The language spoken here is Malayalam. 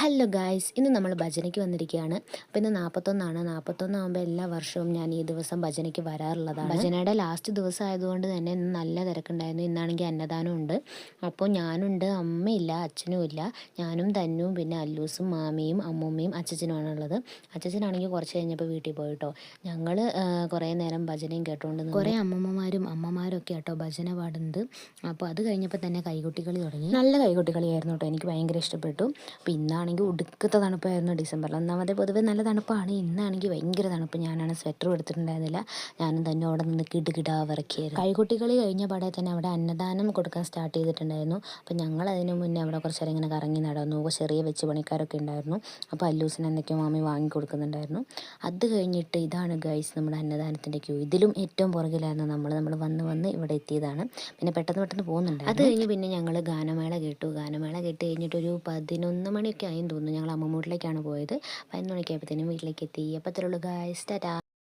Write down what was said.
ഹലോ ഗായ്സ്, ഇന്ന് നമ്മൾ ഭജനയ്ക്ക് വന്നിരിക്കുകയാണ്. അപ്പോൾ ഇന്ന് 41 41 എല്ലാ വർഷവും ഞാൻ ഈ ദിവസം ഭജനയ്ക്ക് വരാറുള്ളതാണ്. ഭജനയുടെ ലാസ്റ്റ് ദിവസം ആയതുകൊണ്ട് തന്നെ ഇന്ന് നല്ല തിരക്കുണ്ടായിരുന്നു. ഇന്നാണെങ്കിൽ അന്നദാനം ഉണ്ട്. അപ്പോൾ ഞാനുണ്ട്, അമ്മയില്ല, അച്ഛനും ഇല്ല. ഞാനും തന്നും പിന്നെ അല്ലൂസും മാമിയും അമ്മൂമ്മയും അച്ഛച്ചനുമാണ് ഉള്ളത്. അച്ഛച്ചനാണെങ്കിൽ കുറച്ച് കഴിഞ്ഞപ്പോൾ വീട്ടിൽ പോയിട്ടോ. ഞങ്ങൾ കുറേ നേരം ഭജനയും കേട്ടുകൊണ്ട് കുറേ അമ്മമ്മമാരും അമ്മമാരും ഒക്കെ കേട്ടോ ഭജന പാടുന്നത്. അപ്പോൾ അത് കഴിഞ്ഞപ്പോൾ തന്നെ കൈകൊട്ടിക്കളി തുടങ്ങി. നല്ല കൈകൊട്ടിക്കളിയായിരുന്നു കേട്ടോ, എനിക്ക് ഭയങ്കര ഇഷ്ടപ്പെട്ടു. അപ്പോൾ ഇന്നാണെങ്കിൽ ഒടുക്കത്തെ തണുപ്പായിരുന്നു. ഡിസംബറിൽ ഒന്നാമതേ പൊതുവെ നല്ല തണുപ്പാണ്. ഇന്നാണെങ്കിൽ ഭയങ്കര തണുപ്പ്. ഞാനാണ് സ്വെറ്റർ എടുത്തിട്ടുണ്ടായിരുന്നില്ല. ഞാനും തന്നെ അവിടെ നിന്ന് കിടുകിടാ വിറക്കിയായിരുന്നു. കൈകൊട്ടിക്കളി കഴിഞ്ഞ പാടെ തന്നെ അവിടെ അന്നദാനം കൊടുക്കാൻ സ്റ്റാർട്ട് ചെയ്തിട്ടുണ്ടായിരുന്നു. അപ്പോൾ ഞങ്ങൾ അതിന് മുന്നേ അവിടെ കുറച്ച് നേരം ഇങ്ങനെ കറങ്ങി നടന്നു. ചെറിയ വെച്ച് പണിക്കാരൊക്കെ ഉണ്ടായിരുന്നു. അപ്പോൾ അല്ലൂസിന് എന്തൊക്കെയോ മാമി വാങ്ങി കൊടുക്കുന്നുണ്ടായിരുന്നു. അത് കഴിഞ്ഞിട്ട് ഇതാണ് ഗൈസ് നമ്മുടെ അന്നദാനത്തിൻ്റെ ക്യൂ. ഇതിലും ഏറ്റവും പുറകിലായിരുന്നു നമ്മൾ വന്ന് ഇവിടെ എത്തിയതാണ്. പിന്നെ പെട്ടെന്ന് പോകുന്നുണ്ട്. അത് കഴിഞ്ഞ് പിന്നെ ഞങ്ങൾ ഗാനമേള കേട്ടു. ഗാനമേള കേട്ട് കഴിഞ്ഞിട്ടൊരു 11 മണിയൊക്കെ ആയെന്ന് തോന്നുന്നു. ഞങ്ങൾ അമ്മമ്മൂട്ടിലേക്കാണ് പോയത്. 11 മണിയൊക്കെ ആയപ്പോഴത്തേനും വീട്ടിലേക്ക് എത്തി. അപ്പോൾ അത്രയുള്ളൂ ഗൈസ്, ടാറ്റാ.